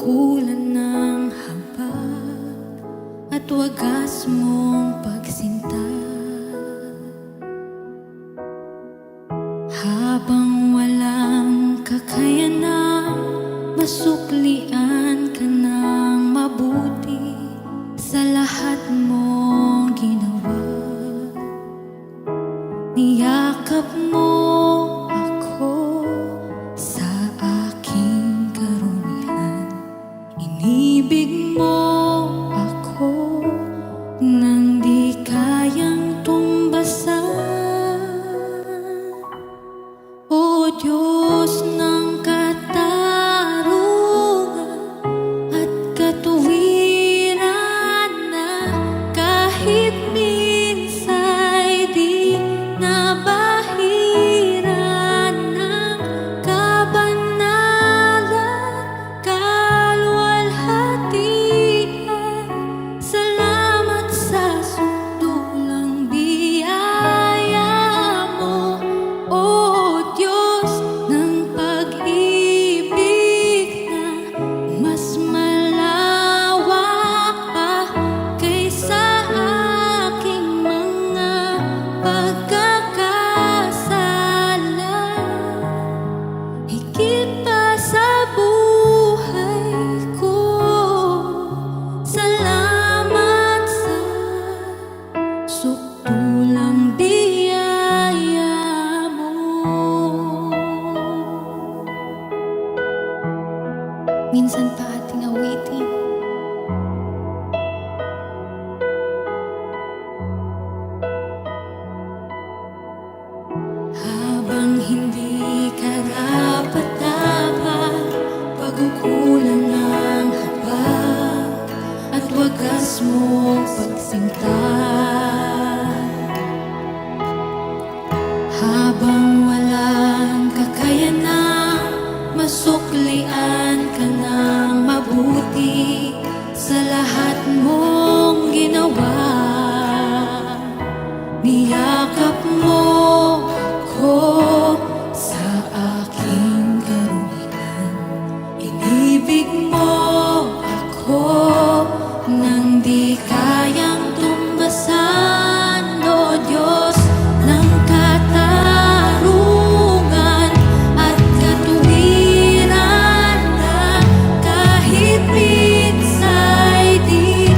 pagkukulan ng habag at wagas mong pagsinta. Habang walang kakayanan, masuklian ka ng mabuti sa lahat mong ginawa. Niyakap mo ako sa aking karunihan, inibig mo ako nang di kayang tumbasan. O Diyos ng katarungan at katuwiran, na kahit minsa'y di nabahiran ng kabanalan, kalwalhatian. Salamat sa sundulang biyaya mo, O Diyos ng pag-ibig na mas malawak pa kaysa aking mga pagkakasala. Higit pa sa buhay ko, salamat sa sukdulang biyaya mo. Minsan pa ating awitin. Habang hindi karapat-dapat, pagkukulan ng habag at wagas mong pagsinta. Habang walang kakayanan, masuklian ka ng mabuti sa lahat mong ginawa. Niyakap mo ako sa aking karunihan, inibig mo ako nang di kayang tumbasan. O Diyos ng katarungan at katuwiran, na kahit minsa'y di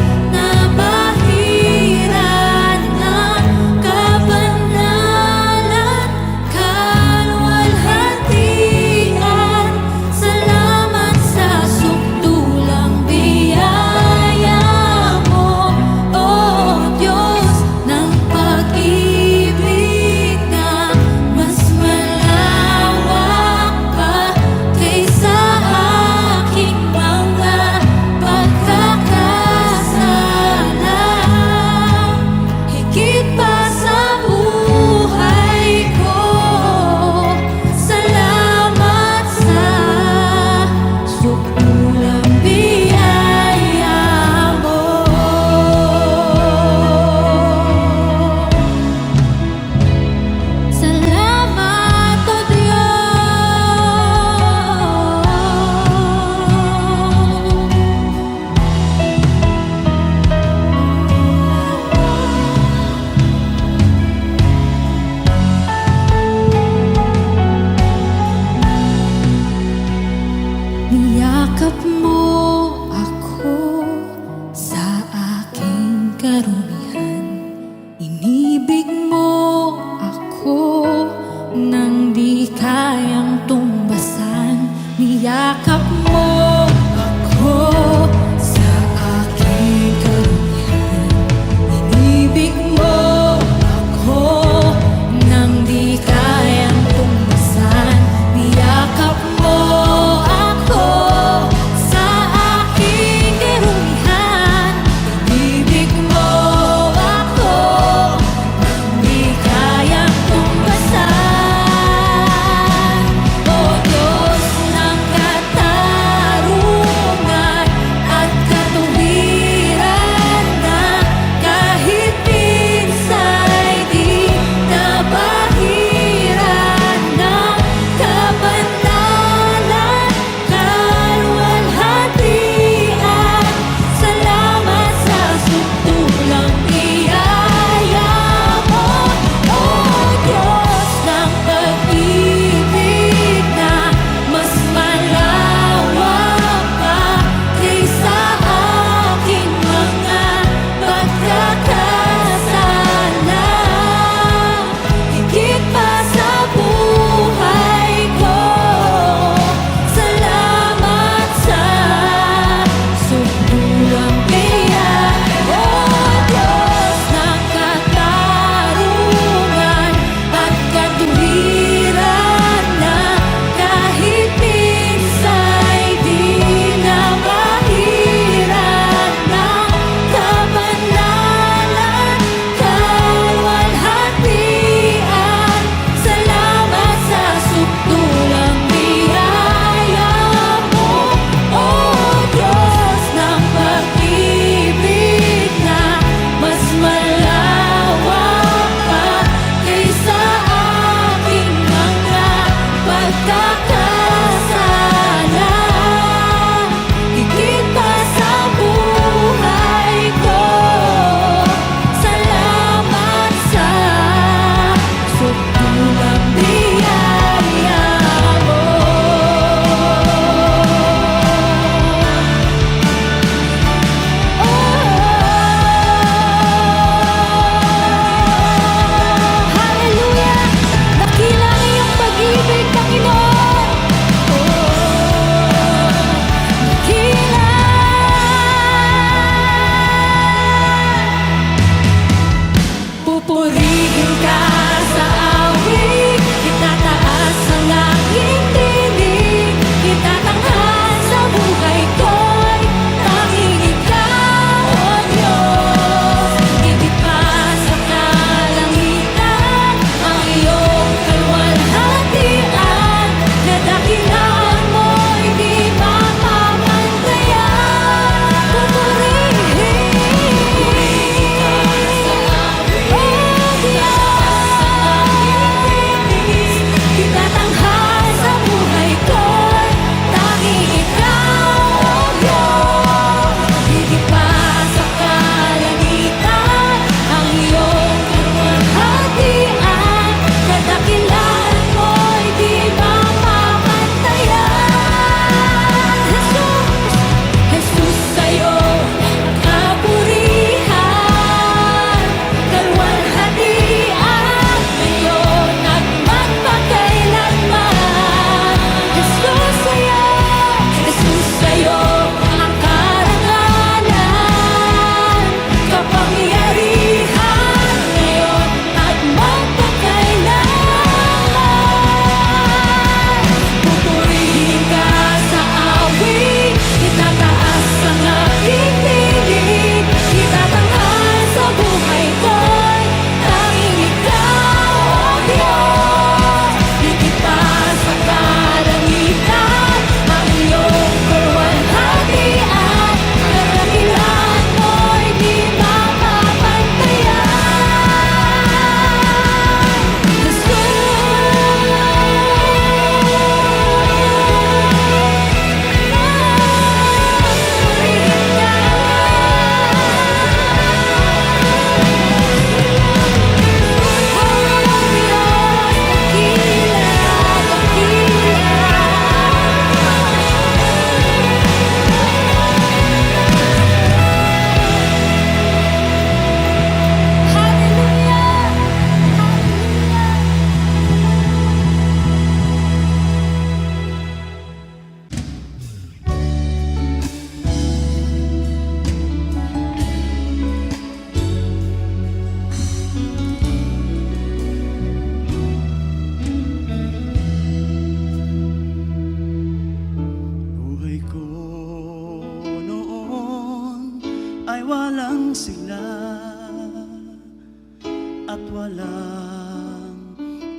walang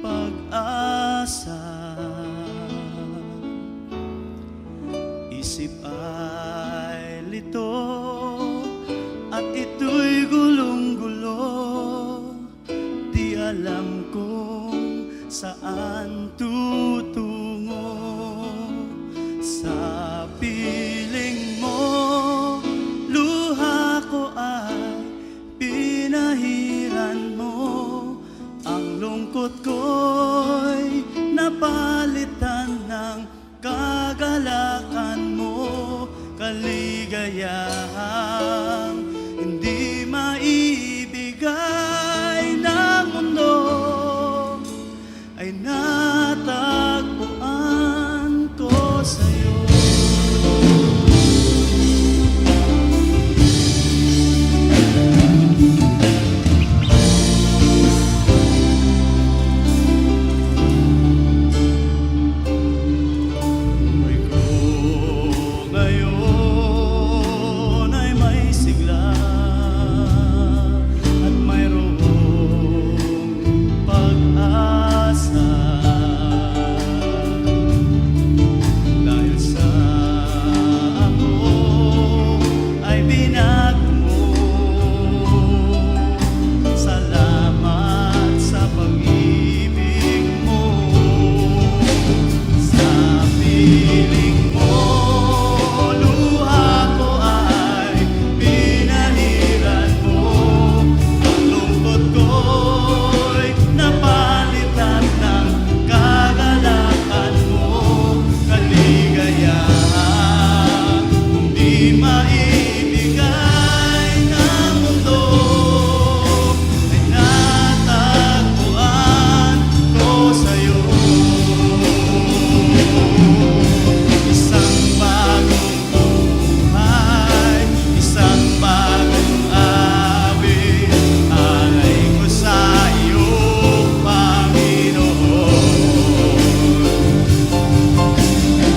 pag-asa. Isip ay lito at ito'y gulong-gulo. Di alam kung saan tutungo. Sa piling mo, luha ko ay pinahiran mo. Ang lungkot ko'y napalitan ng kagalakan mo. Kaligayahang hindi maibigay ng mundo ay natagpuan ko sa'yo. Buhay ko ngayon ay may sigla at mayroong pag-asa. Dahil sa ako ay binago mo. Salamat sa pag-ibig mo. Sa piling mo, luha ko ay pinahiran mo. Ang lungkot ko'y napalitan ng kagalakan mo. Kaligayahan hindi maibigay ng mundo ay natagpuan ko sa'yo. Isang bagong buhay, isang bagong awit, alay ko sa iyo, Panginoon.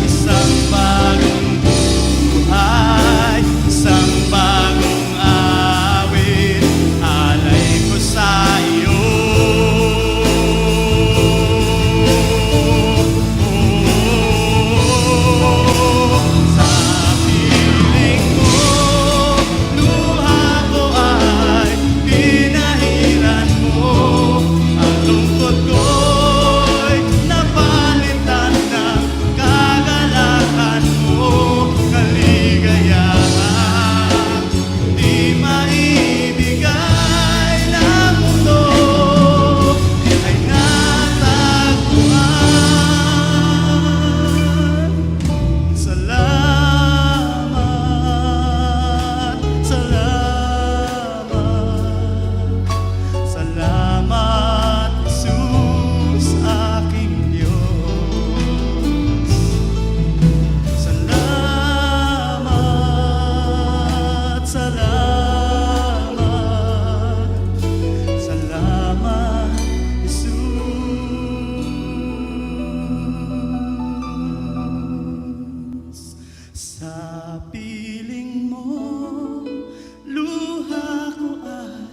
Isang bagong buhay, isang bagong awit, alay ko sa iyo. Sa piling mo, luha ko ay pinahiran mo. Ang lungkot ko'y napalitan ng kagalakan mo. Kaligayahan di maibigay ng mundo ay natagpuan. Salamat, salamat, salamat, Jesus, aking Diyos. Salamat, salamat, salamat, Jesus. Sa piling mo, luha ko ay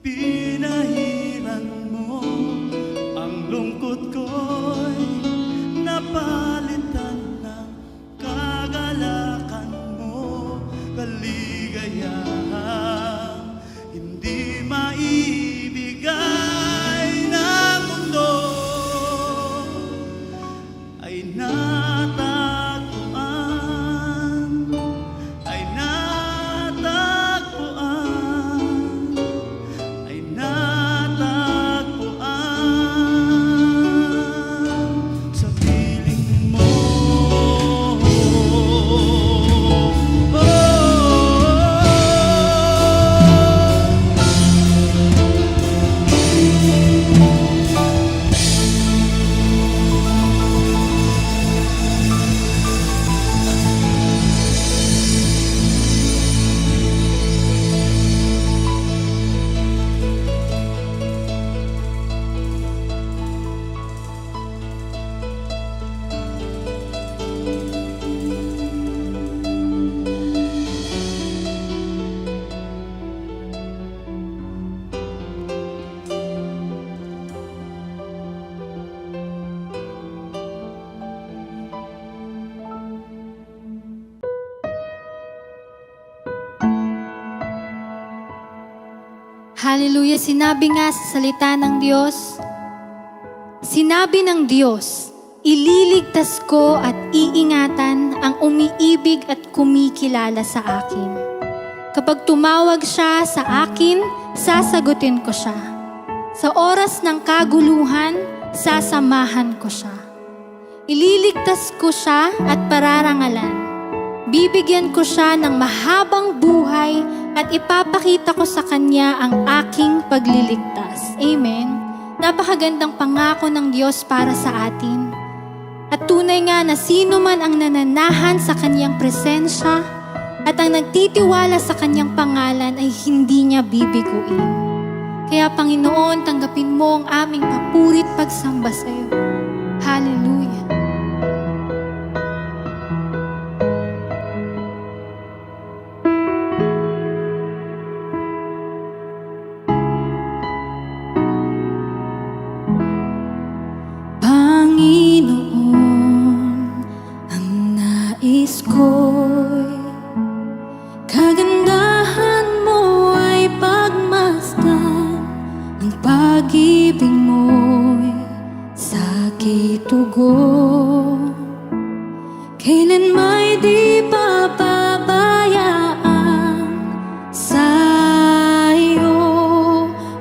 pinahiran mo. Ang lungkot ko'y napalitan ng kagalakan mo. Kaligayahan hindi maibigay ng mundo ay natagpuan, ay natagpuan, ay natagpuan. Hallelujah. Sinabi nga sa salita ng Diyos, sinabi ng Diyos, ililigtas ko at iingatan ang umiibig at kumikilala sa akin. Kapag tumawag siya sa akin, sasagutin ko siya. Sa oras ng kaguluhan, sasamahan ko siya. Ililigtas ko siya at pararangalan. Bibigyan ko siya ng mahabang buhay at ipapakita ko sa kanya ang aking pagliligtas. Amen. Napakagandang pangako ng Diyos para sa atin. At tunay nga na sino man ang nananahan sa kanyang presensya at ang nagtitiwala sa kanyang pangalan ay hindi niya bibiguin. Kaya Panginoon, tanggapin mo ang aming papurit pagsamba sa iyo. Hallelujah. Panginoon, ang nais ko'y kagandahan mo ay pagmasdan. Ang pag-ibig mo'y sakit tugon. Kailan may di papabayaan sa'yo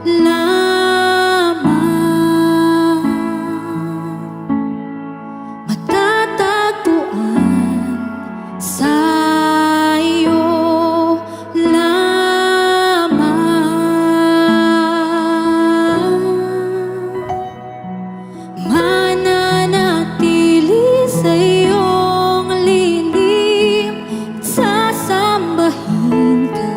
lamang. Matatagpuan sa'yo lamang. Mananatili sa iyong lilim at sasambahin ka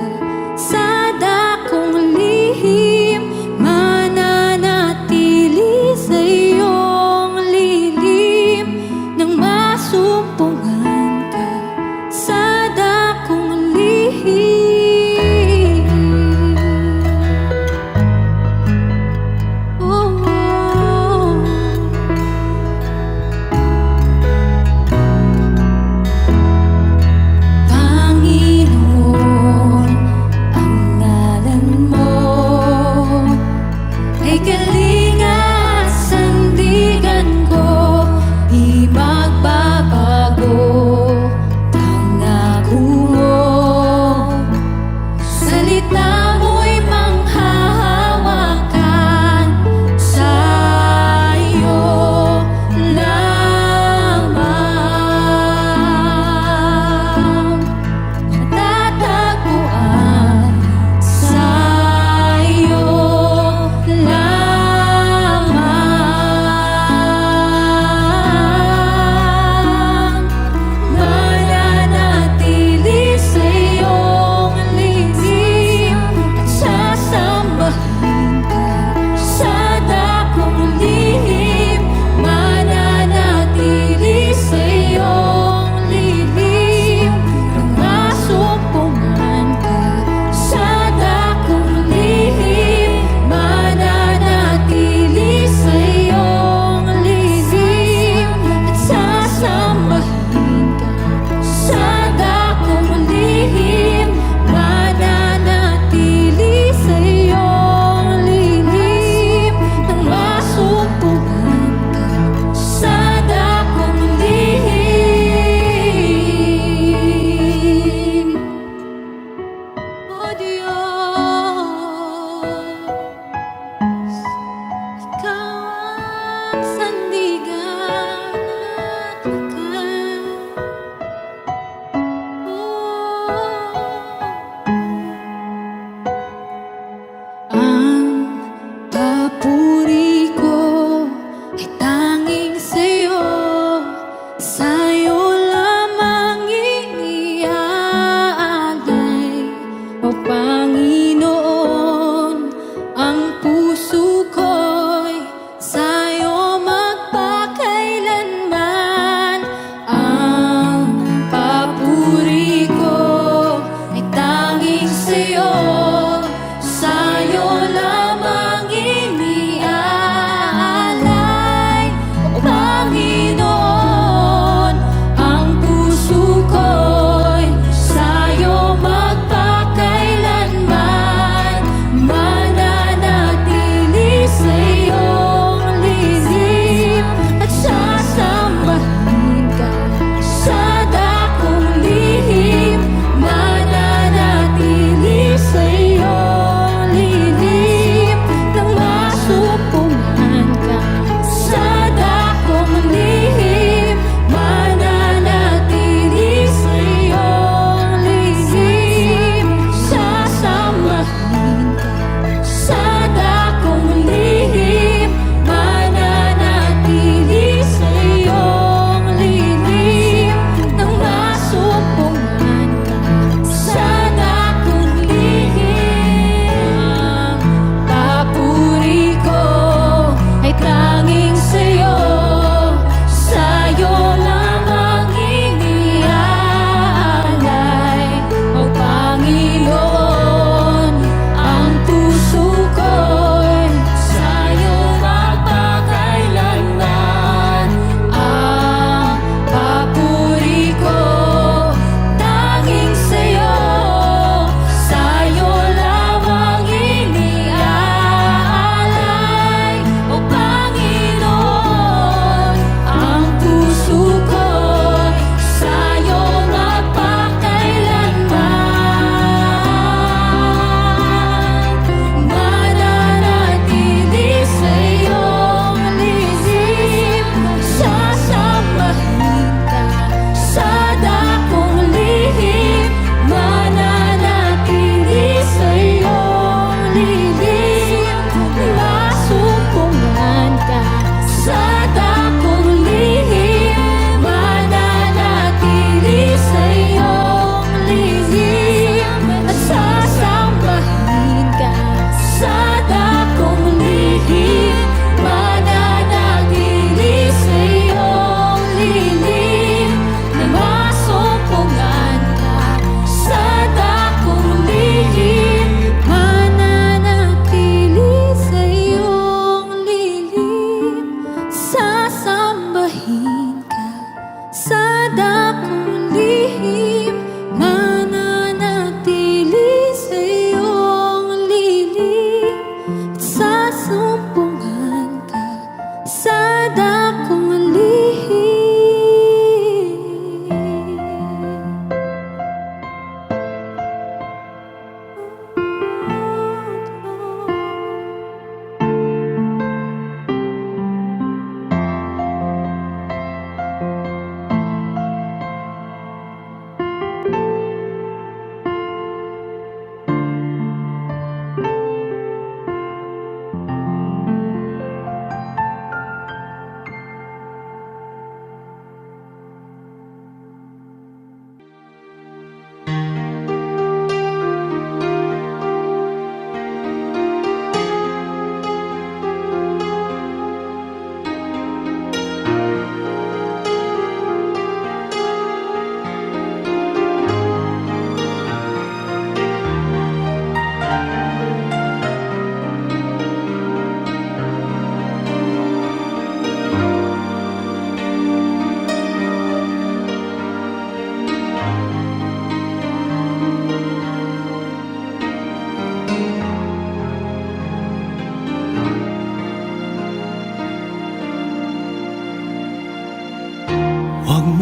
sa dakong lihim. Mananatili sa iyong lilim nang masumpungan ka sa dakong lihim. Oh, Panginoon, ang ngalan mo ay kalinga at sandigan ko, di magbabago. Pangako mo, salita mo'y manghahawakan sa'yo lamang. Matatagpuan sa'yo lamang. Mananatili sa iyong lihim at sasambahin ka sa dakong lihim. Mananatili sa iyong lihim nang masumpungan ka sa dakong lihim. Mananatili sa iyong lihim at sasambahin ka sa dakong lihim. Mananatili sa iyong lihim nang masumpungan ka sa dakong lihim. O Diyos, Ikaw ang sandigan at wakas. Ang papuri ko ay tanging sa'yo, sa'yo lamang iniaalay. O Panginoon, ang puso ko'y sa'yo magpakailanman. Ang papuri ko ay tanging sa'yo, sa'yo lamang iniaalay.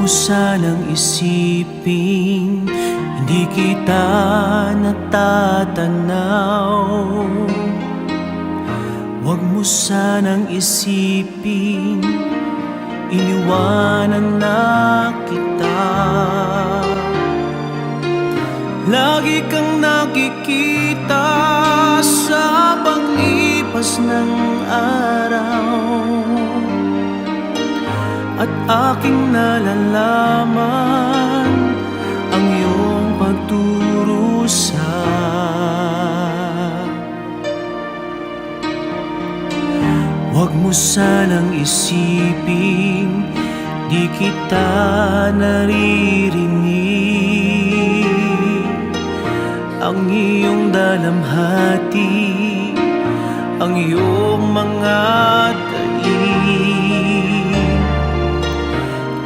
mo sanang isipin, hindi kita natatanaw. Huwag mo sanang isipin, iniwanan na kita. Lagi kang nakikita sa paglipas ng araw, at aking nalalaman ang iyong pagdurusa. Huwag mo sanang isipin, di kita naririnig. Ang iyong dalamhati, ang iyong mga taing.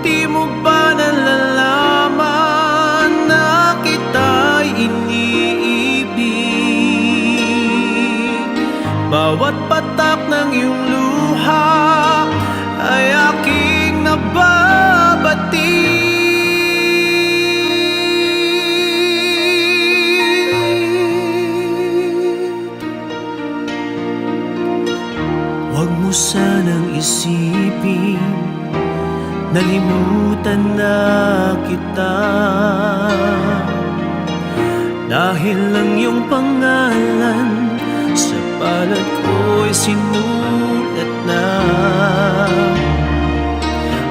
Di mo ba nalalaman na kita'y iniibig? Bawat patak ng iyong luha ay aking nababati. Huwag mo sanang isipin, nalimutan na kita. Dahil ang iyong pangalan sa palad ko'y sinulat na.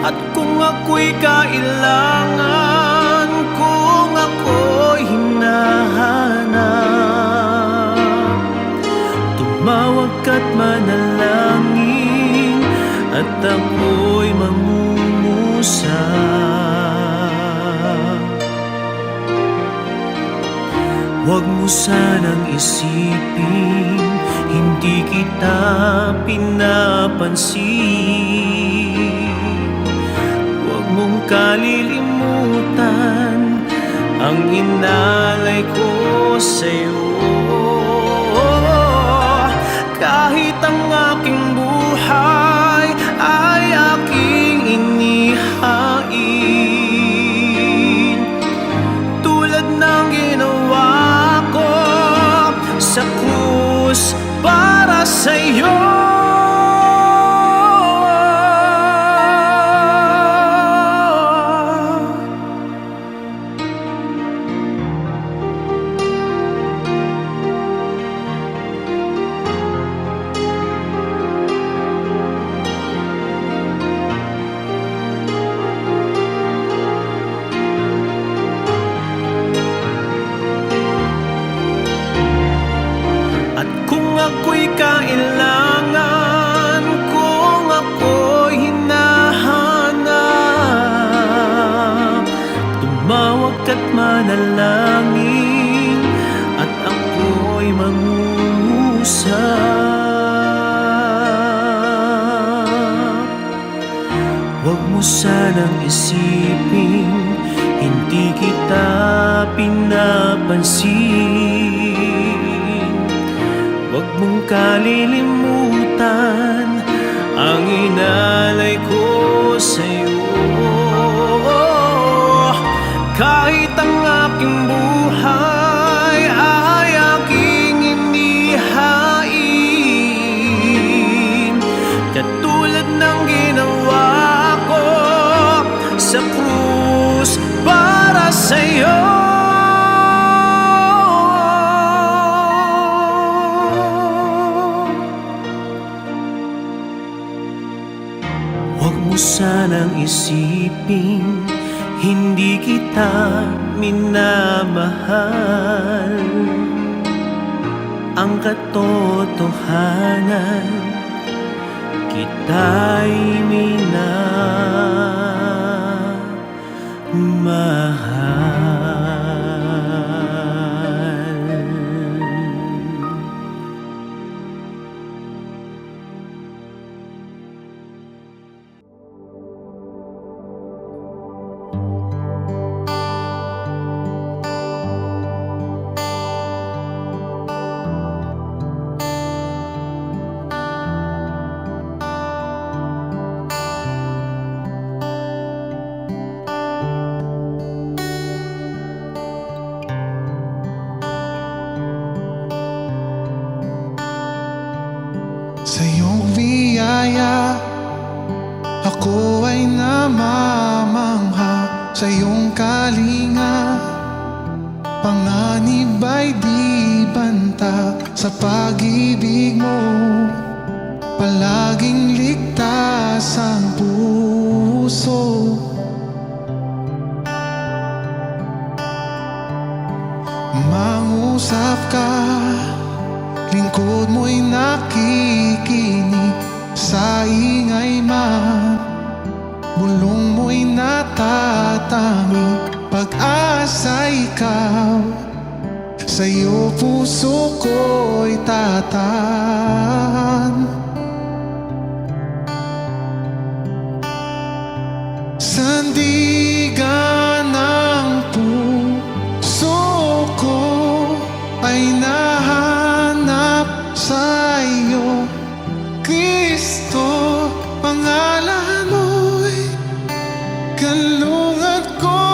At kung ako'y kailangan, kung ako'y hinahanap, tumawag ka't manalangin, at ako'y mangungusap. Huwag mo sanang isipin, hindi kita pinapansin. Huwag mong kalilimutan ang inalay ko sa'yo. Kahit ang aking buhay ay aking inihain, tulad ng ginawa ko sa krus para sa'yo. Ako'y kailangan, kung ako'y hinahanap, tumawag ka't manalangin, at ako'y mangungusap. Huwag mo sanang isipin, hindi kita pinapansin. Huwag mong kalilimutan ang inalay ko sa'yo. Kahit ang aking buhay ay aking inihain, katulad ng ginawa ko sa krus para sa'yo. Huwag mo sanang isipin, hindi kita minamahal. Ang katotohanan, kita'y minamahal. sa iyong kalinga. Panganib ay di banta sa pag-ibig mo. Palaging ligtas ang puso. Mangusap ka, lingkod mo'y nakikinig. Sa ingay man, bulong mo'y natatangi. Pag-asa ikaw, sa'yo puso ko'y tatan. Sandigan ng puso ko ay nahanap sa iyo, Kristo. Pangalan mo'y kanlungan ko.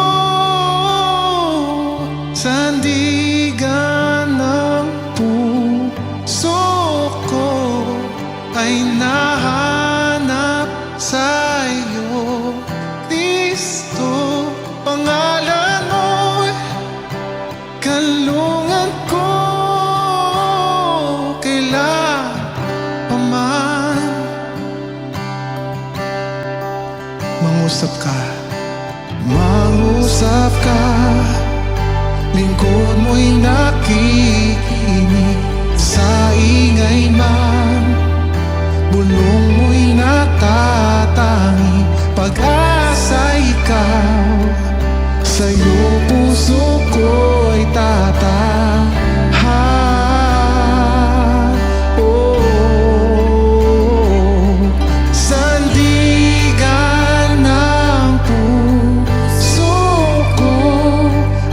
Sandigan ng puso ko ay nahanap sa iyo, Kristo. Pangalan mo'y kanlungan ko. Kailan pa man mangusap ka, mangusap ka, lingkod mo'y nakikinig. Sa ingay man, bulong mo'y natatangi. Pag-asa ikaw, sa'yo puso ko'y tatahan. Oh, sandigan ng puso ko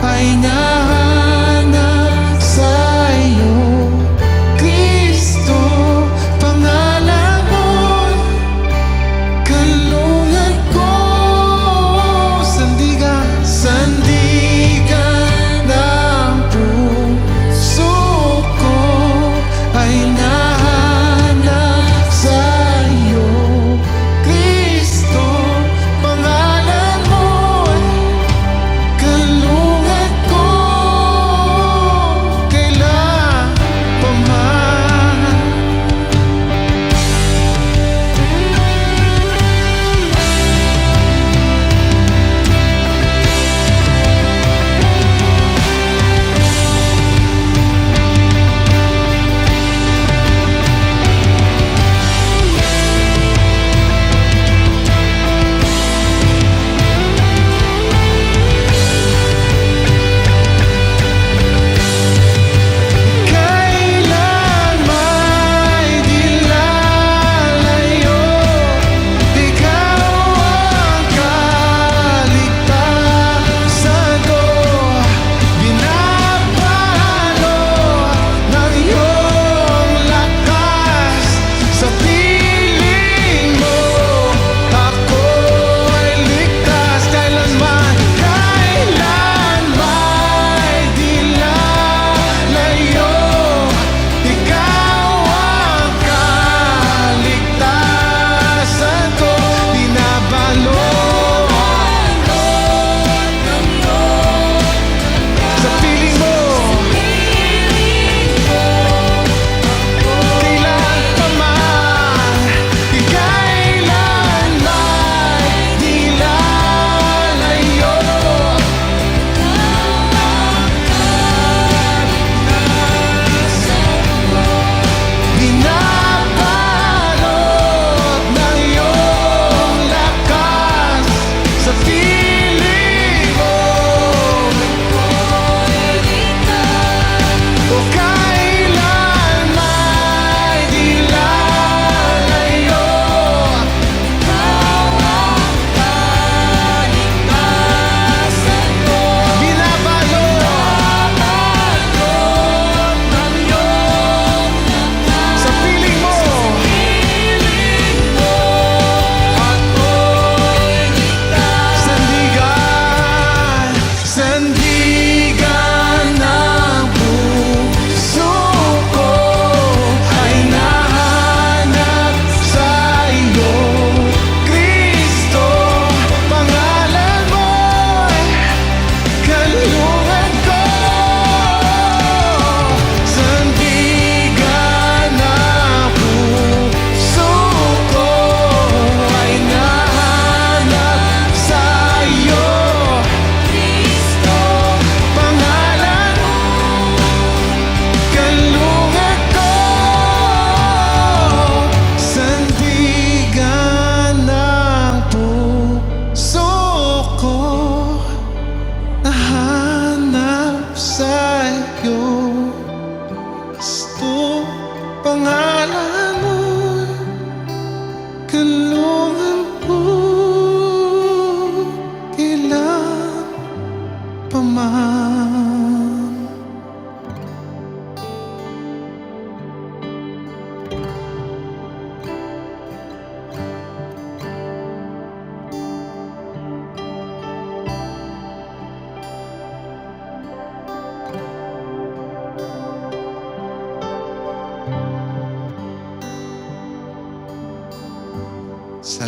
ay nahanap sa iyo, Kristo. Pangalan mo'y kanlungan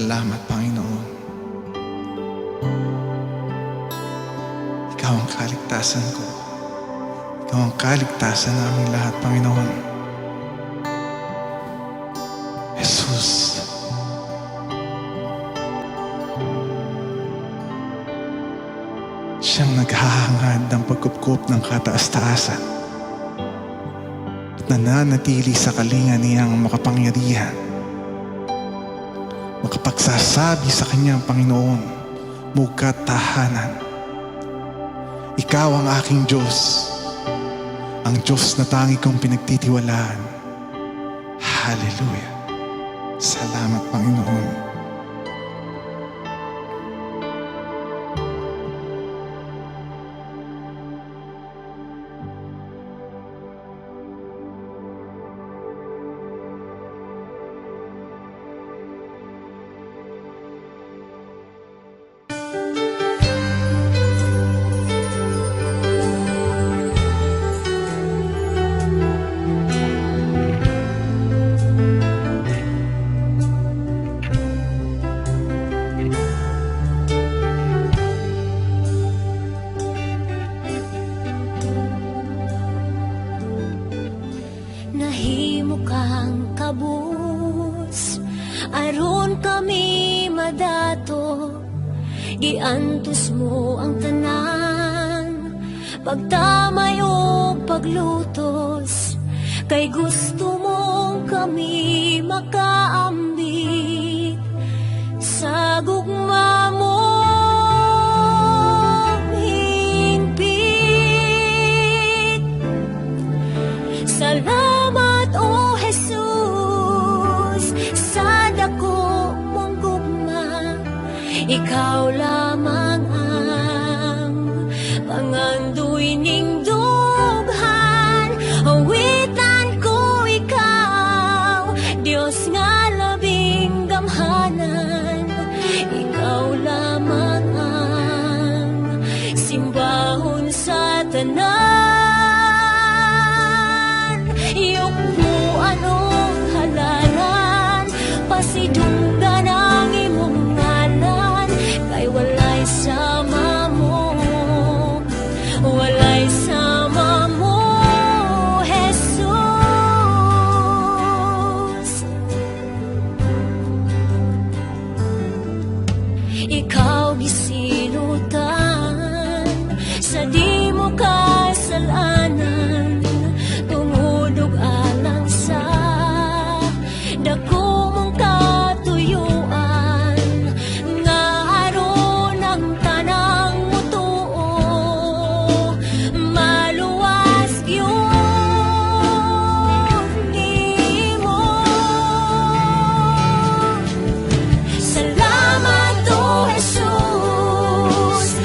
Salamat, Panginoon. Ikaw ang kaligtasan ko. Ikaw ang kaligtasan namin lahat, Panginoon. Jesus. Siyang naghahangad ng pagkupkup ng kataas-taasan at nananatili sa kalinga niyang makapangyarihan, makapagsasabi sa kanyang Panginoon, mugat tahanan. Ikaw ang aking Diyos, ang Diyos na tangi kong pinagtitiwalaan. Hallelujah. Salamat, Panginoon. Nahimo kang kabus, aron kami madato, giantos mo ang tanan, pagtamay o paglutos, kay gusto mong kami makaambit sa gugma mo. Salamat, O Jesus, sa dako mong gugma. Ikaw lamang ang pangandoy ning dughan. Awitan ko ikaw, Diyos nga labing gamhanan. Ikaw lamang ang simbahon sa tanan. Pasidunggan ang imong ngalan, kay walay sama mo, walay sama mo, Jesus. Ikaw gisinutan sa di mo kasalanan, tungod og alang sa dako Jesus.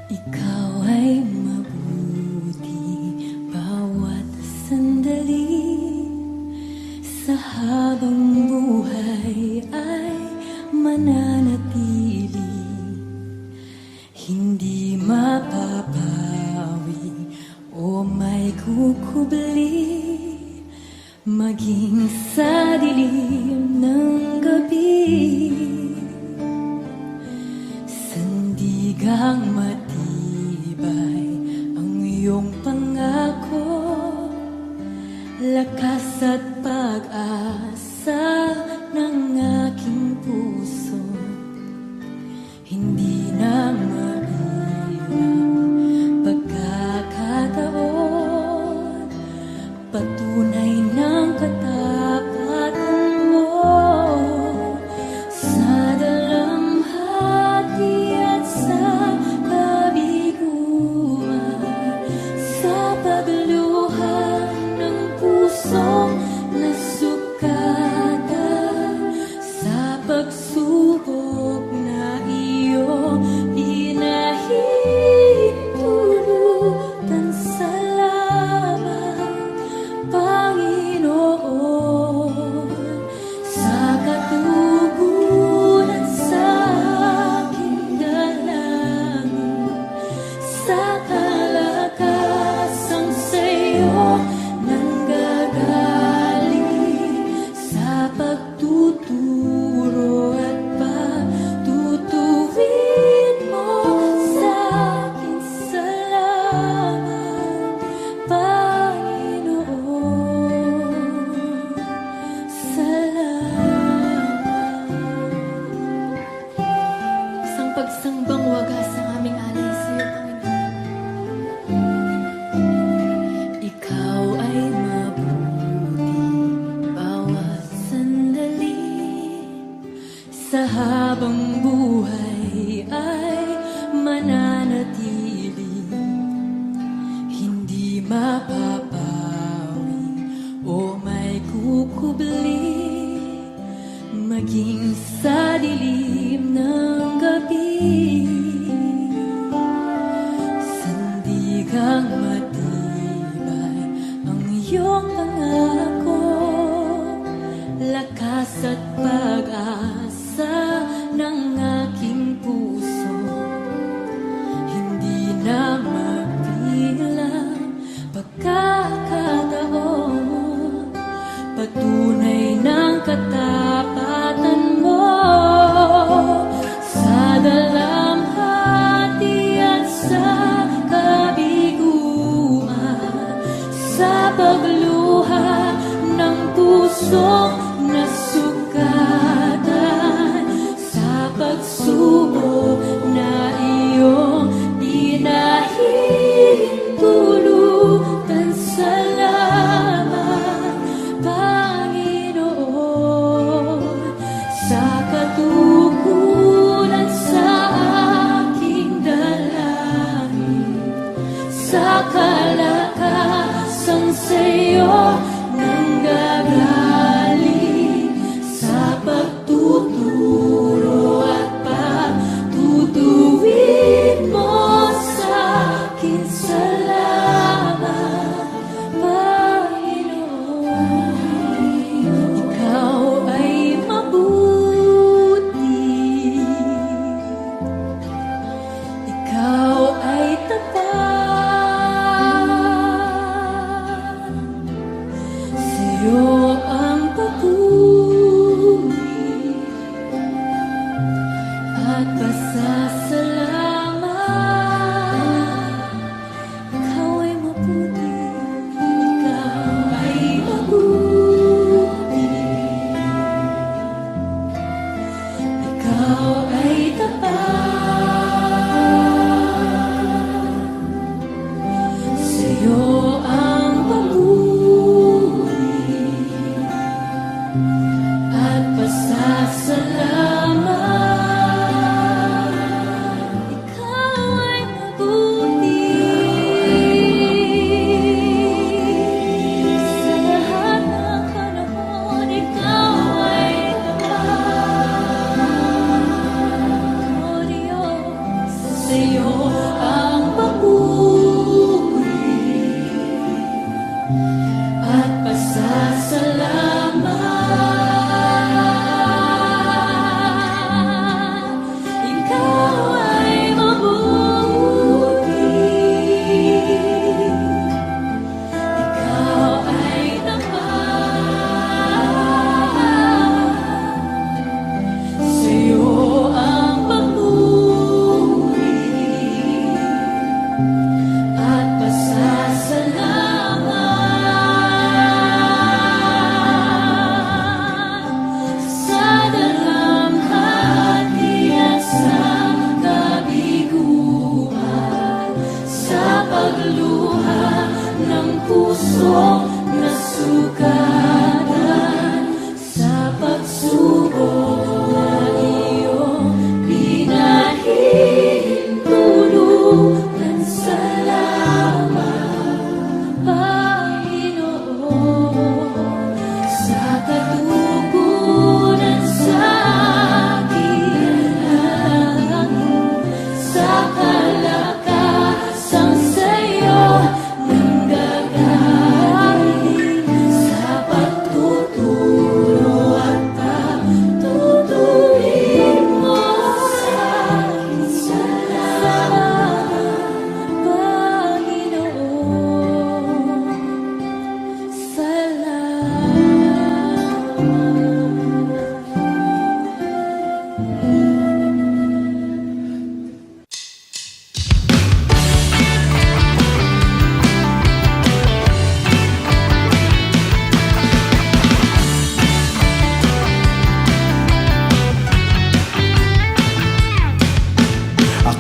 Ikaw ay mabuti bawat sandali, sa habang buhay ay mananatili, hindi mapapawi o may kukubli, maging sa dilim ng gabi. Sandigang matibay ang iyong pangako, lakas at pag-asa ng aking puso, hindi na maiwan pagkakataon, patunay ng katapatan mo sa dalamhati at sa kabiguan, sa pagluha ng pusong nasugatan, sa pagsubok na iyong pinahintulutan. Salamat, Panginoon, sa katugunan sa aking dalangin, sa kalakasang sa'yo nanggagaling, sa pagtuturo at pagtutuwid mo sa akin. Salamat, Panginoon, salamat. Isang pagsambang wagas ang aming alay sa iyo, Panginoon. Ikaw ay mabuti bawat sandali, sa habang buhay ay mananatili, hindi mapapawi o may kukubli, maging sa dilim ng gabi. Sandigang matibay ang iyong pangako, lakas at pag-asa ng aking puso, hindi na mapilang pagkakataon, patunay ng katapatan mo sa dalamhati at sa kabiguan, sa pagluha ng pusong nasugatan, sa pagsubok na iyong pinahintulutan. Salamat, Panginoon, sa katugunan sa aking dalangin, sa kalakasang sa'yo nanggagaling, sa pagtuturo at pagtutuwid mo sa akin. Salamat, Panginoon. Ikaw ay mabuti, ikaw ay tapat, sa'yo ang papuri at pasasalamat. Ikaw ay mabuti, ikaw ay mabuti, ikaw ay tapat, sa'yo ang papuri at pasasalamat.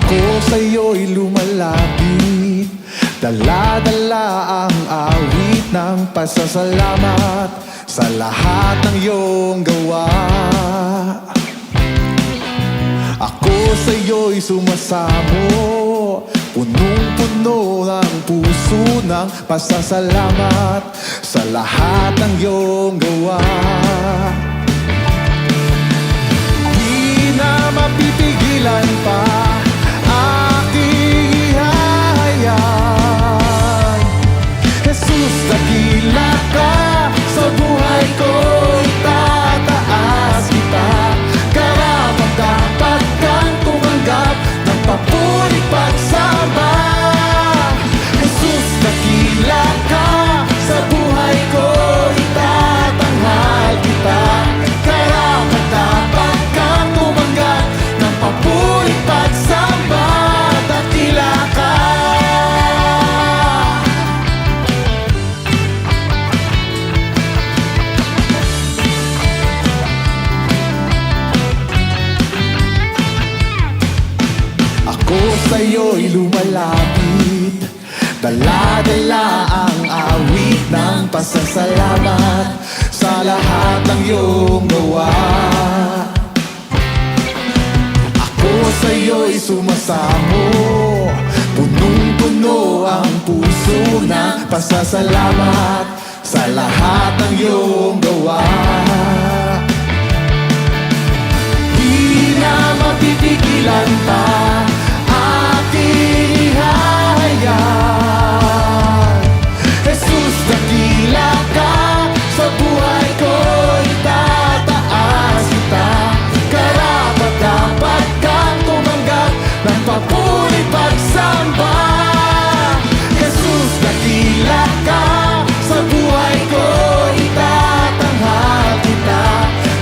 Ako sa'yo'y lumalapit, dala-dala ang awit ng pasasalamat sa lahat ng iyong gawa. Ako sa'yo'y sumasamo, punong-puno ng puso ng pasasalamat sa lahat ng iyong gawa. Di na mapipigilan pa aking ihahayag. Jesus, dakila ka sa buhay ko, itataas kita. Karapat-dapat kang tumanggap ng papuling pagsamba. Jesus, dakila ka sa buhay ko, itatanghal kita. Karapat-dapat kang tumanggap ng papuling pagsamba. Dakila ka. Ako sa'yo'y lumalapit, dala-dala ang awit ng pasasalamat sa lahat ng iyong gawa. Ako sa'yo'y sumasamo, punong-puno ang puso ng pasasalamat sa lahat ng iyong gawa. Di na mapipigilan pa aking ihahayag. Jesus, dakila ka sa buhay ko, itataas kita. Karapat-dapat kang tumanggap ng papuling pagsamba. Jesus, dakila ka sa buhay ko, itatanghal kita.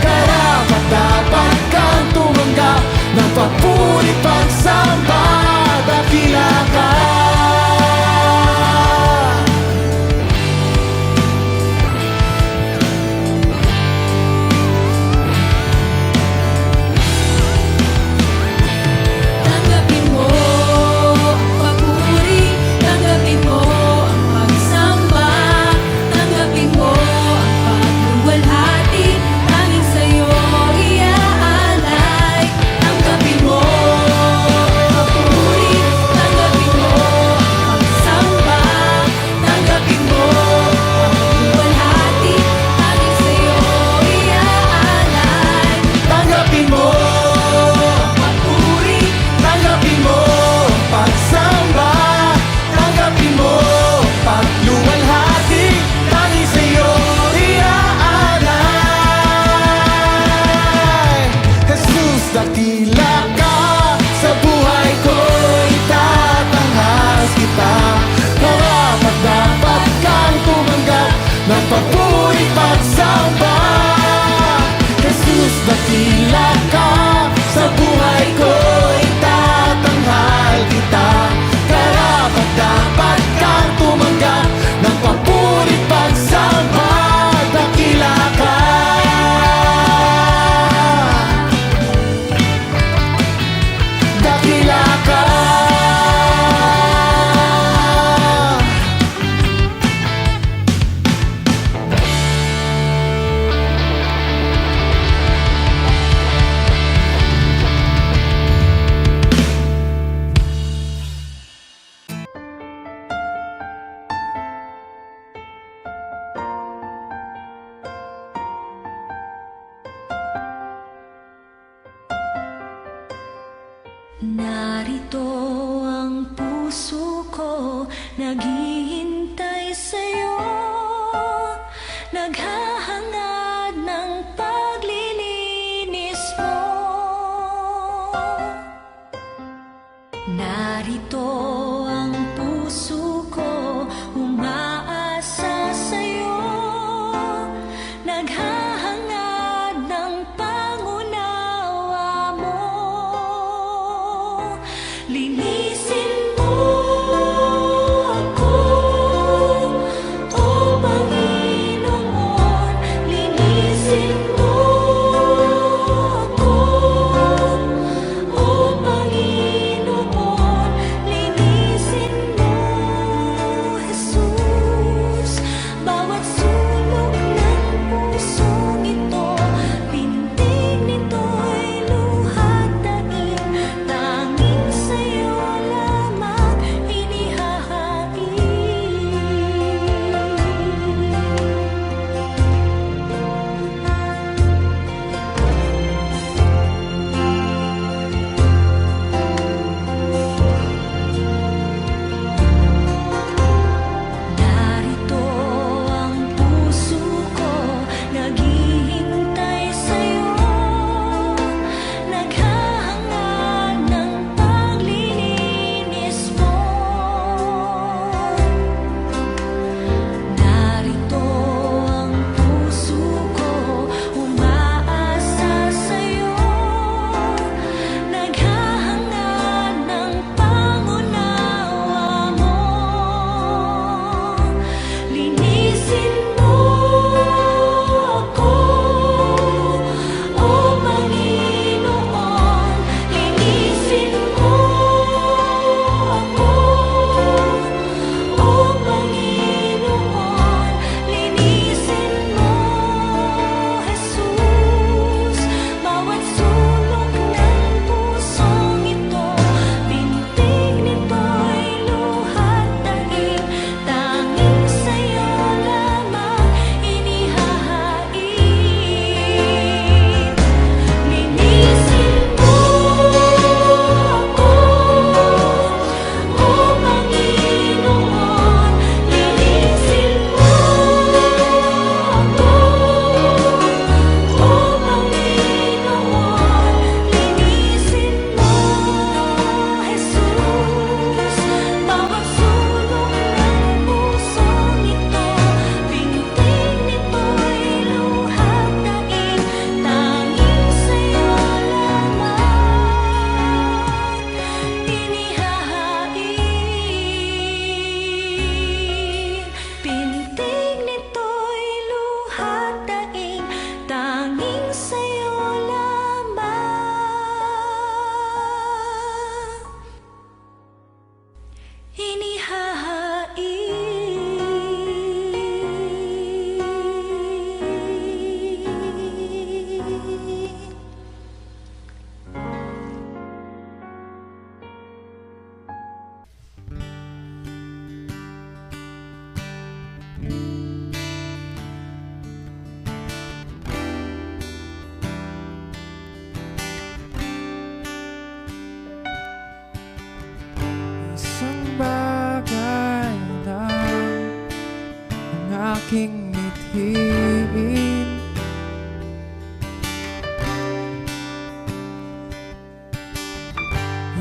Karapat-dapat kang tumanggap ng papuling pagsamba. Dakila ka. Tanggapin mo ang papuri, tanggapin mo ang pagsamba, tanggapin mo ang pagluwalhati, tanging sa'yo iaalay. Tanggapin mo ang papuri, tanggapin mo ang pagsamba, tanggapin mo ang pagluwalhati, tanging sa'yo iaalay. Tanggapin mo ang papuri, tanggapin mo ang pagsamba, tanggapin mo ang pagluwalhati, tanging sa'yo iaalay. Jesus, dakila ka sa buhay ko, itatanghas kita. Karapat-dapat kang tumanggap ng papuling pagsamba. Jesus, dakila ka sa buhay ko, itatanghal kita. Karapat-dapat kang tumanggap ng papuling pagsamba. Dakila ka. Dakila ka. Narito ang puso ko, naghihintay sa'yo, naghahangad ng paglilinis mo. Narito ang puso ko, umaasa sa'yo, naghahangad ng pangunawa mo. Linisin mo ako, O Panginoon. Linisin mo ako, O Panginoon. aking mithiin.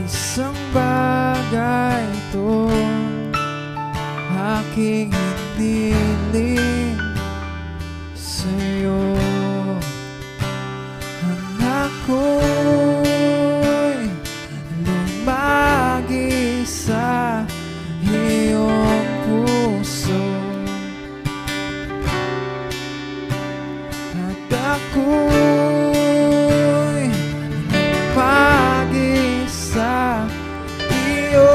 Isang bagay itong aking hiniling sa'yo. Ang ako'y lumagi sa iyong puso, at ako'y lumagi sa iyo.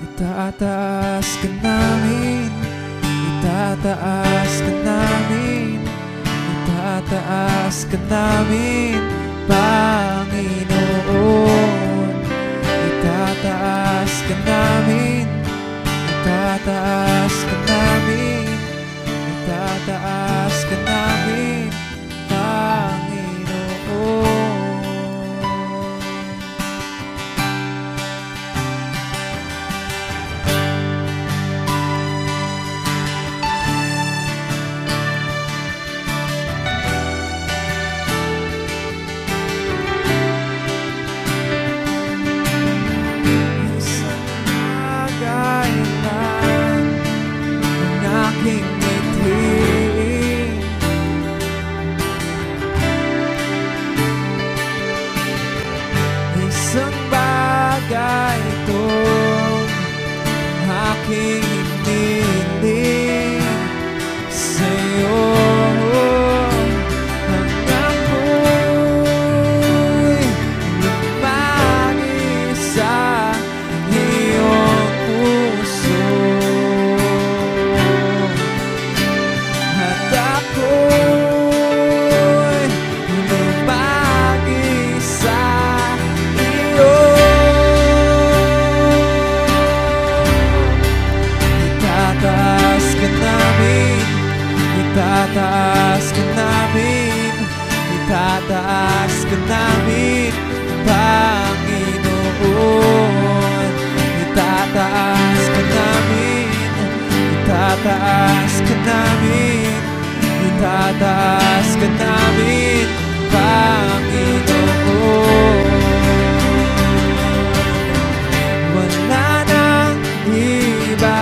Itataas ka namin, itataas ka namin, itataas ka namin, Panginoon. Itataas ka namin, itataas ka namin, itataas ka namin, Panginoon. Isang bagay lang ang aking mithiin. Isang bagay itong aking hiniling sa'yo. Ang ako'y lumagi sa iyong puso, at ako'y lumagi sa iyo. Itataas ka namin, itataas ka namin, itataas ka namin, Panginoon. Itataas ka namin, itataas ka namin, itataas ka namin, Panginoon. Wala nang iba,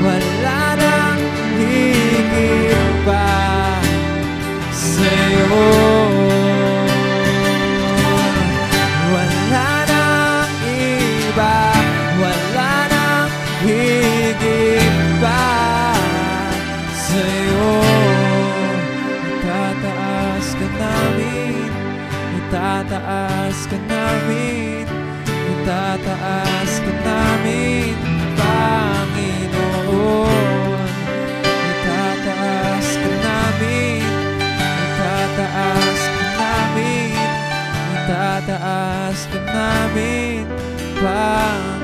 wala nang higit pa sa'yo. Wala nang iba, wala nang higit pa sa'yo. Itataas ka namin, itataas ka namin, itataas ka namin, Panginoon. Itataas ka namin, itataas ka namin, itataas ka namin, Panginoon.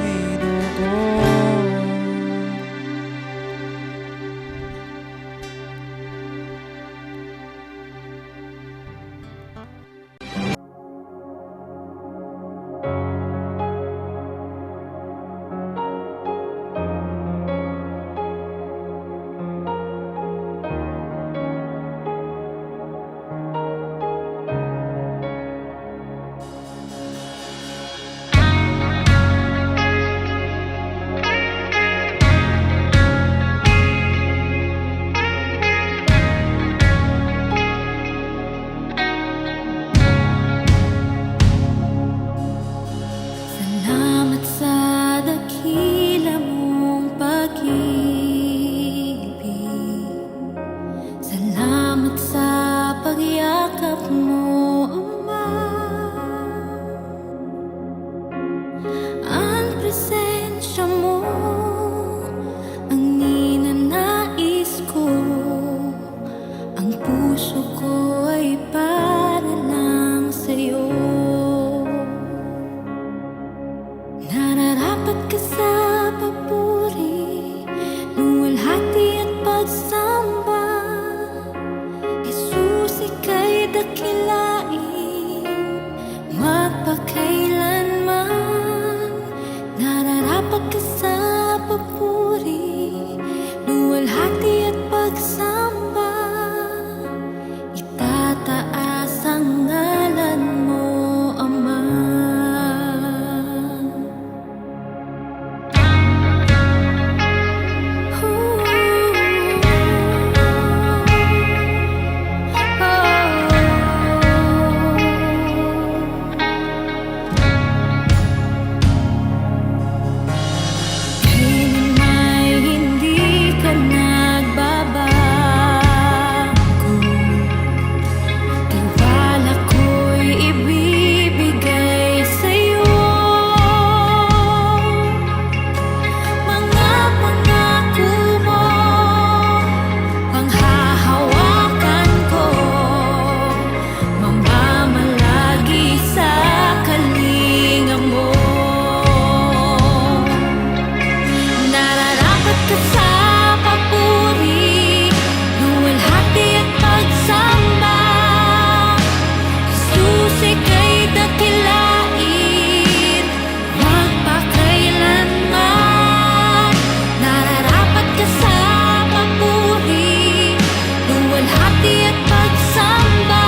mamamalagi sa kalinga mo. Nararapat ka sa papuri, luwalhati at pagsamba. Jesus, ika'y dakilain, huwag pa kailanman. Nararapat ka sa papuri, luwalhati at pagsamba.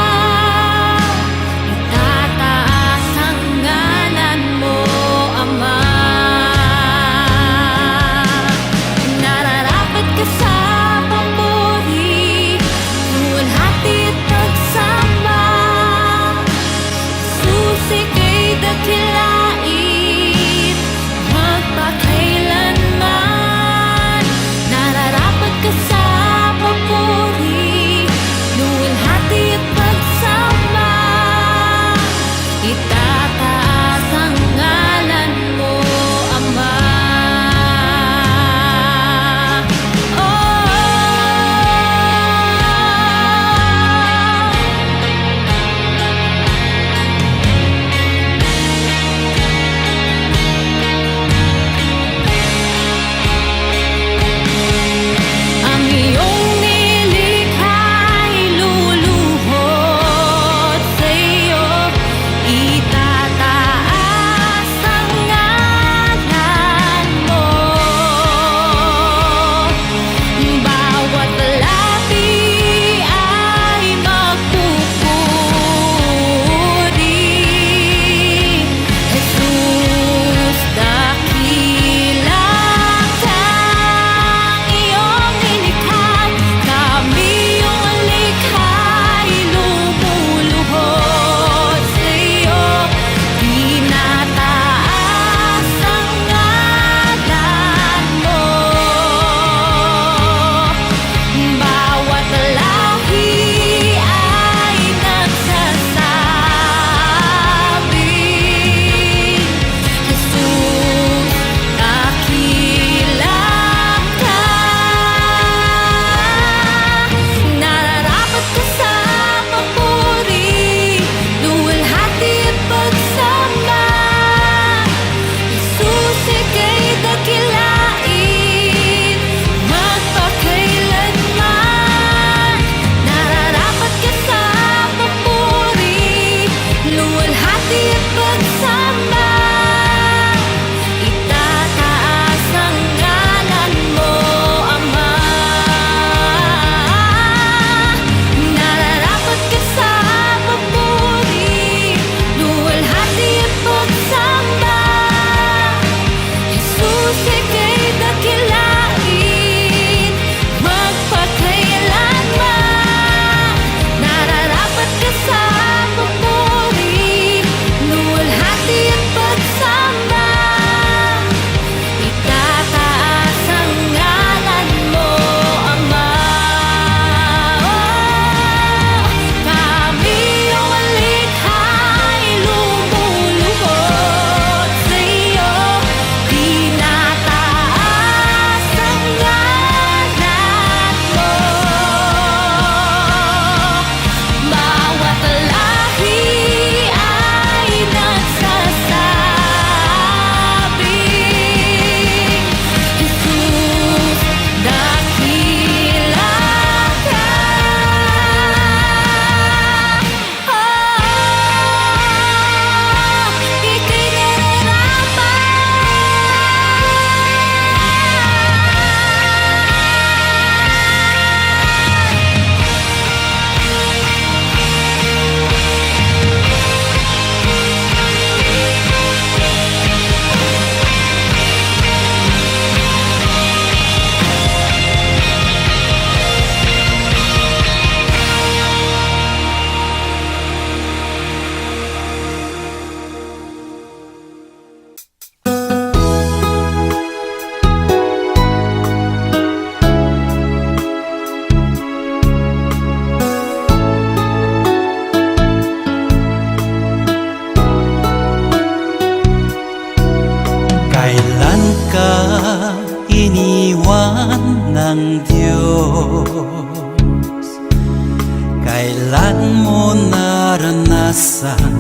naranasan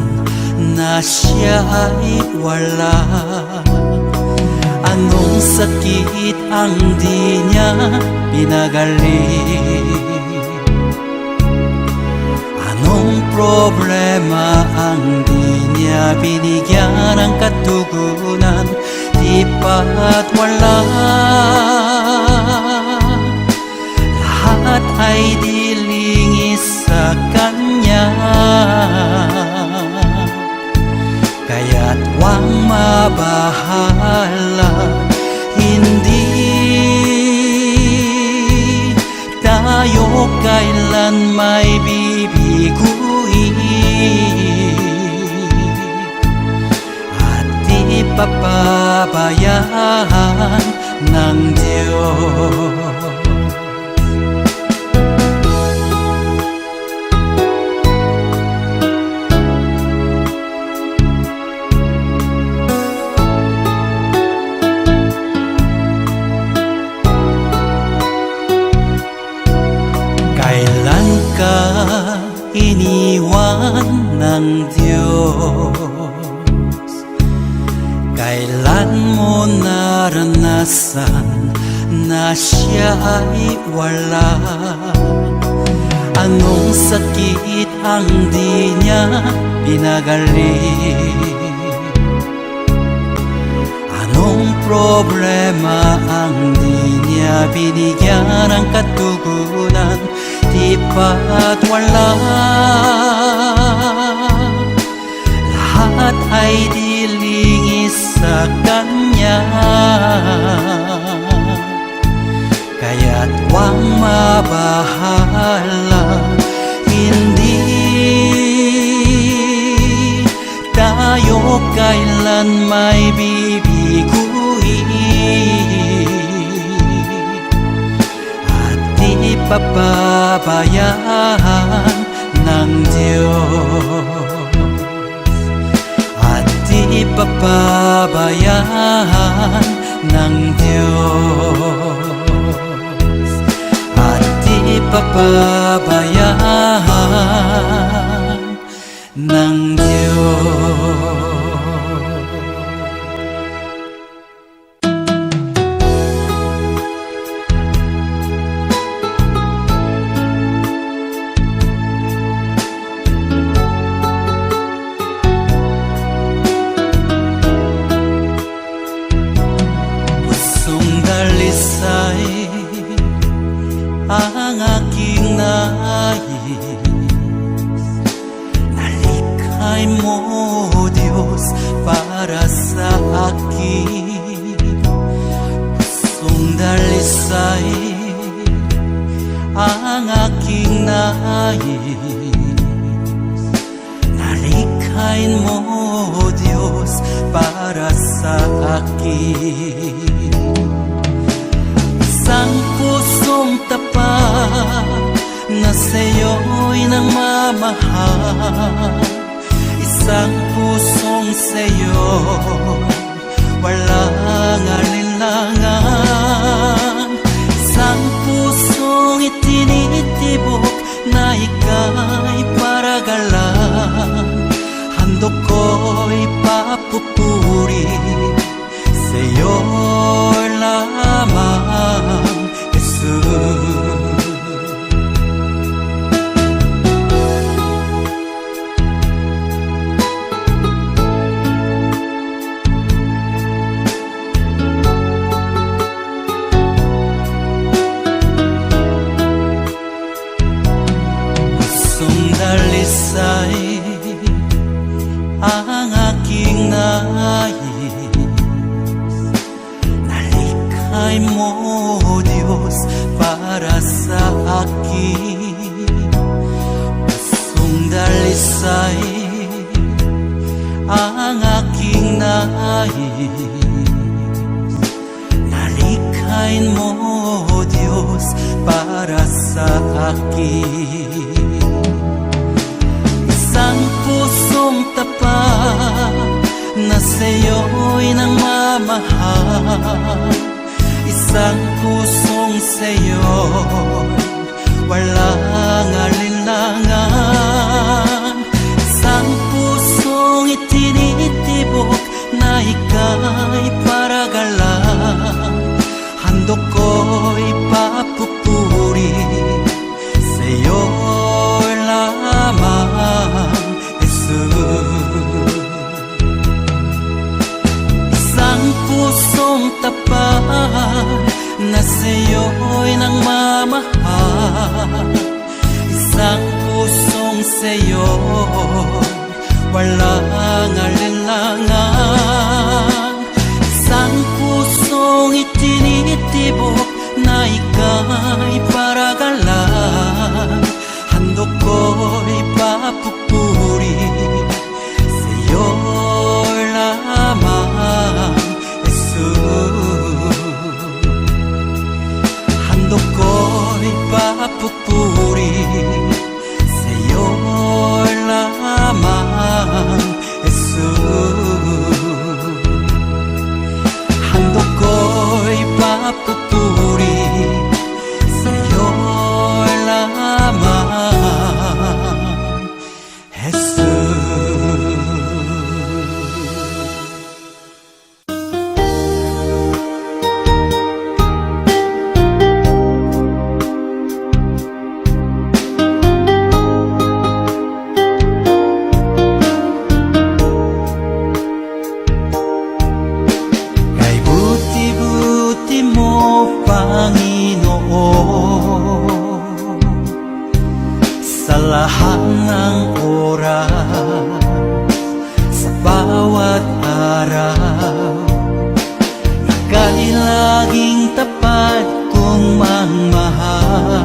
na siya ay wala. Anong sakit ang di niya pinagaling? Anong problema ang di niya binigyan ng katugunan? Di pa't wala, lahat ay dilingis sa kanya. Kaya't wang mabahala, hindi tayo kailan may bibiguin at di papabayaan ng Diyos. Kailan ka iniwan ng Diyos? Kailan mo naranasan na siya ay wala? Anong sakit ang di niya pinagaling? Anong problema ang di niya binigyan ng katugunan? Di pa't wala, lahat ay dilingis sa kanya. Kaya't wang mabahala, hindi tayo kailan may bibiguin at di papabayaan ng Diyos, at di papabayaan ng Diyos, at di papabayaan ng Diyos. Dalisay ang aking nais, nalikhay mo Diyos para sa akin. Pusong dalisay ang aking nais, nalikhay mo Diyos para sa akin. Isang pusong tapat na sa'yo'y nangmamahal, isang pusong sa'yo walang alinlangan, isang pusong itinitibok na ika'y paragalan. Handog ko'y papupuri sa'yo lamang, Jesus. Pusong dalisay ang aking nais, nalikhay mo Diyos para sa akin. Pusong dalisay ang aking nais, nalikhay mo Diyos para sa akin. Isang pusong tapat na sa'yo'y nangmamahal, isang pusong sa'yo walang alinlangan, isang sa'yo walang alinlangan. Isang pusong itinitibok na ika'y paragalan. Handog ko'y papupuri sa'yo lamang, Jesus. Handog ko'y papupuri sa'yo lamang, Jesus. Handog ko'y papupuri sa'yo lamang, Jesus. Kay buti-buti mo, Panginoon, sa lahat ng oras, sa bawat araw, ika'y laging tapat kong magmahal.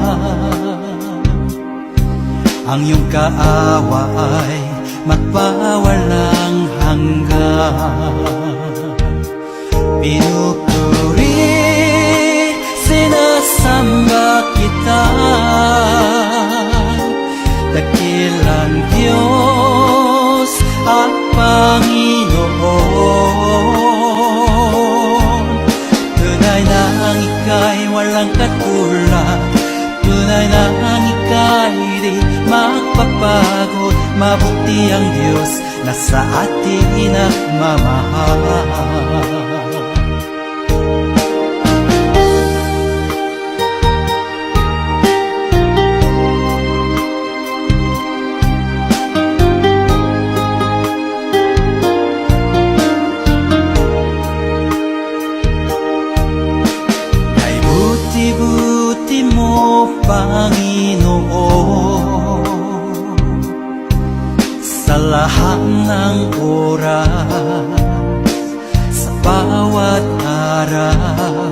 Ang iyong kaawa ay magpawalang hanggan. Pinupuri, sinasamba kita, dakilang Diyos at Panginoon. Tunay na ang ika'y walang katulad, tunay na ang ika'y di magpapagod. Mabuti ang Diyos na sa atin nagmamahal. Kay buti-buti mo, Panginoon, sa lahat ng oras, sa bawat araw,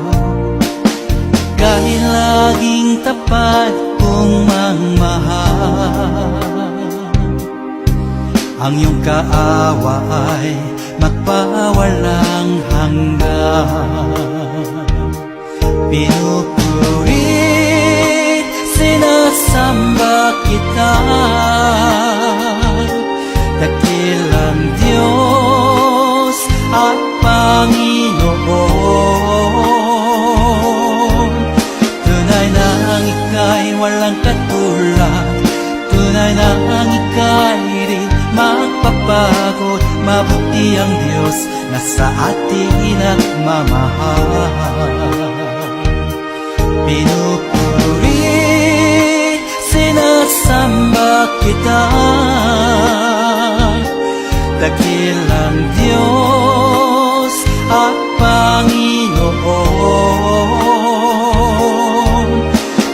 ika'y laging tapat kong magmahal. Ang iyong kaawa ay magpawalang hanggan. Pinupuri, sinasamba kita, dakilang Diyos at Panginoon. Tunay na ang ika'y walang katulad, tunay na ang ika'y di magpapagod. Mabuti ang Diyos na sa atin nagmamahal. Pinupuri, sinasamba kita, dakilang Diyos at Panginoon.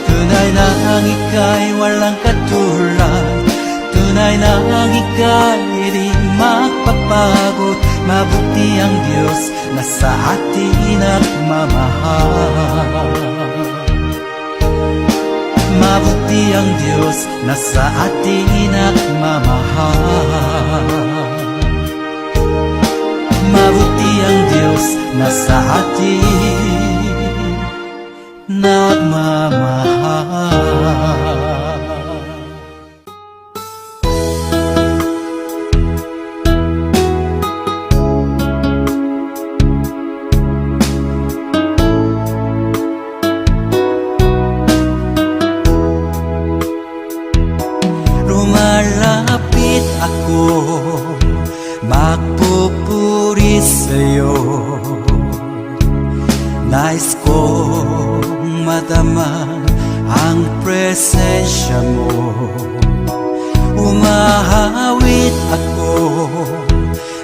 Tunay na ang ika'y walang katulad, tunay na ang ika'y di magpapagod. Mabuti ang Diyos na sa atin nagmamahal. Mabuti ang Diyos na sa atin nagmamahal. Mabuti ang Diyos na sa atin nagmamahal. Lumalapit ako, magpupuri sa'yo. Nais kong madama ang presensya mo. Umahawit ako,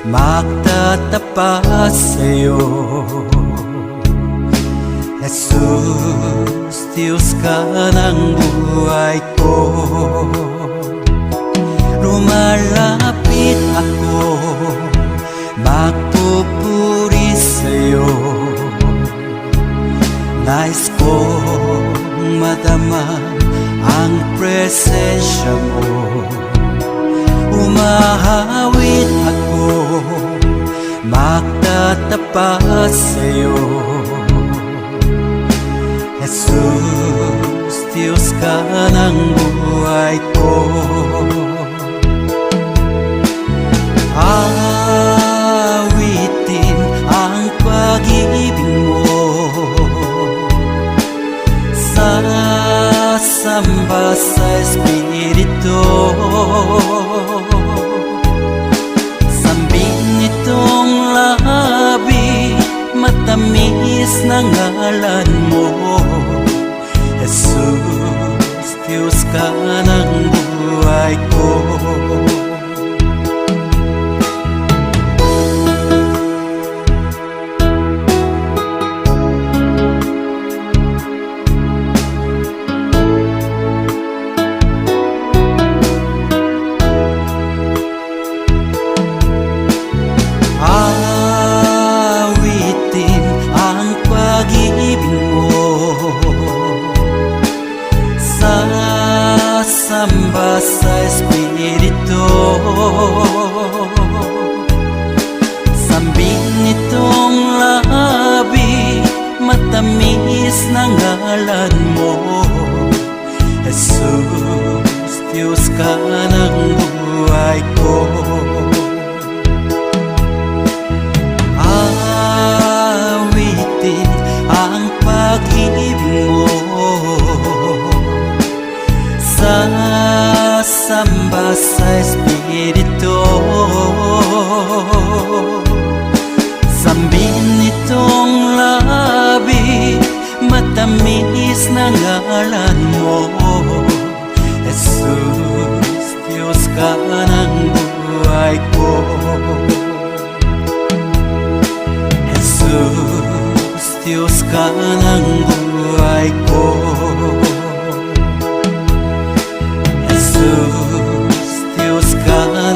magtatapat sa'yo. Jesus, Diyos ka ng buhay ko. sa'yo. Jesus, Diyos ka ng buhay ko. Awitin ang pag-ibig mo, sasamba sa Espiritu. Sambin itong labi, matamis na ngalan mo. Jesus, Diyos ka ng buhay ko. Awitin ang pag-ibig mo, sasamba sa Espiritu. Sambin itong labi, matamis na ngalan mo. Jesus, Diyos ka ng buhay ko. Awitin ang pag-ibig mo, sasamba sa Espiritu. Sambin itong labi, matamis na ngalan mo. Jesus, Diyos ka ng buhay ko. Jesus, Diyos ka ng buhay ko. Jesus, Diyos ka ng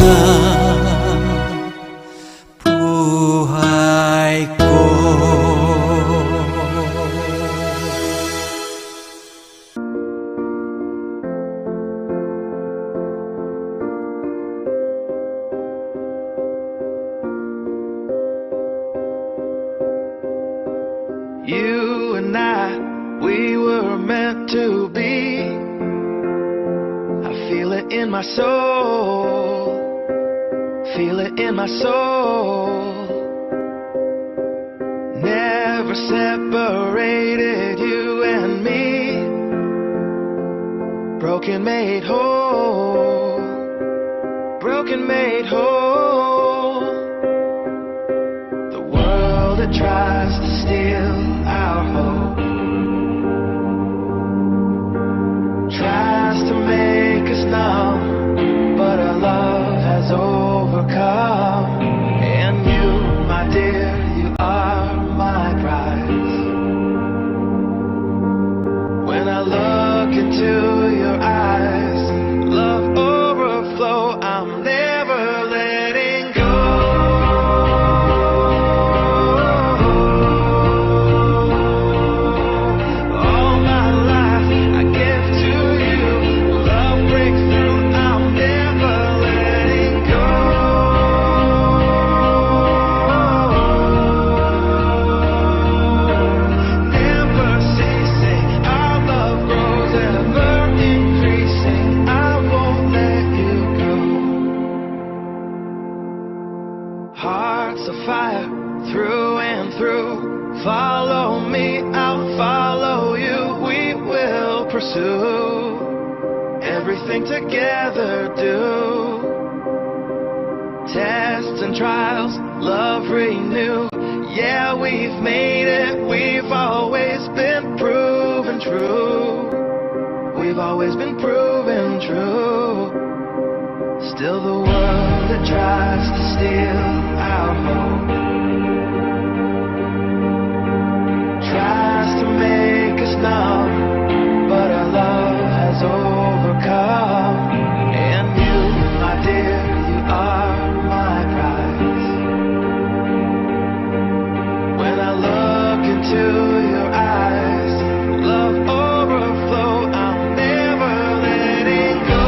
buhay ko. You and I, we were meant to be. I feel it in my soul, feel it in my soul. Never separated, you and me. Broken made whole, broken made whole. The world that tries to steal our hope tries to make us numb, but our love has overcome. And you, my dear, you are my prize. When I look into your eyes, love overflow, I'm never letting go. All my life I give to you. Love breaks through, I'm never letting go. Never ceasing, our love grows ever increasing. I won't let you go. Hearts of fire through and through. Follow me, I'll follow you. We will pursue everything together. Do tests and trials, love renew. Yeah, we've made it. We've always been proven true. We've always been proven true. Still the world that tries to steal our hope tries to make us numb, but our love has overcome. And you, my dear, you are my prize. When I look into your eyes, love overflow, I'm never letting go.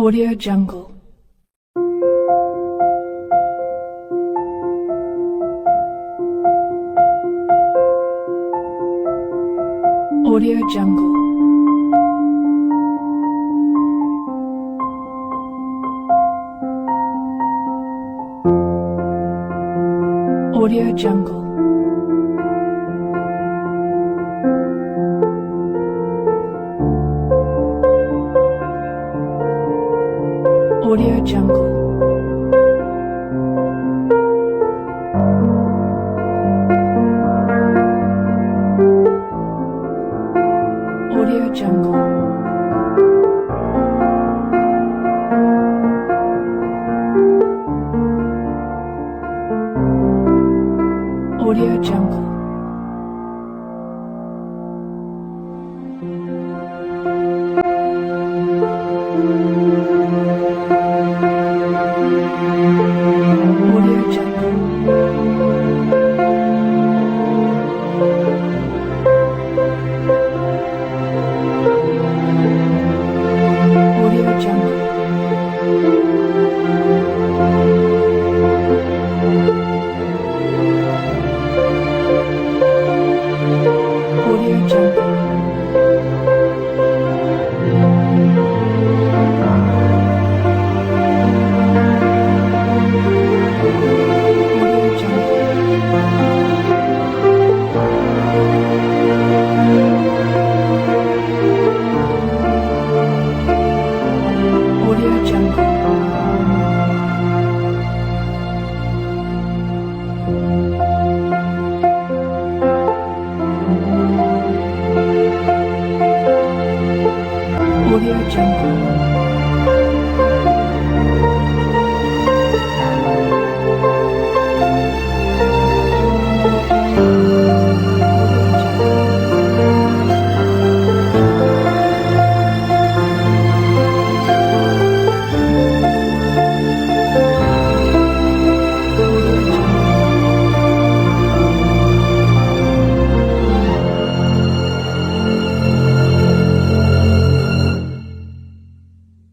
Audio Jungle. Audio Jungle. Audio Jungle. Audio Jungle. Audio Jungle. Audio Jungle. Audio Jungle. Audio Jungle. Audio Jungle. Audio Jungle. Audio Jungle. Audio Jungle.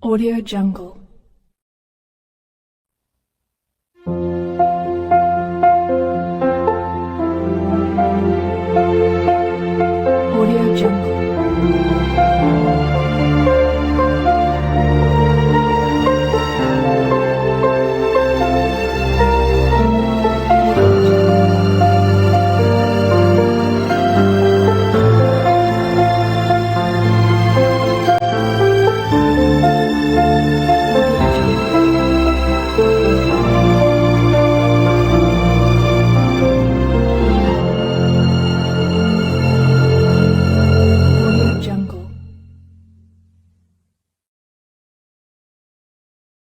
Audio Jungle.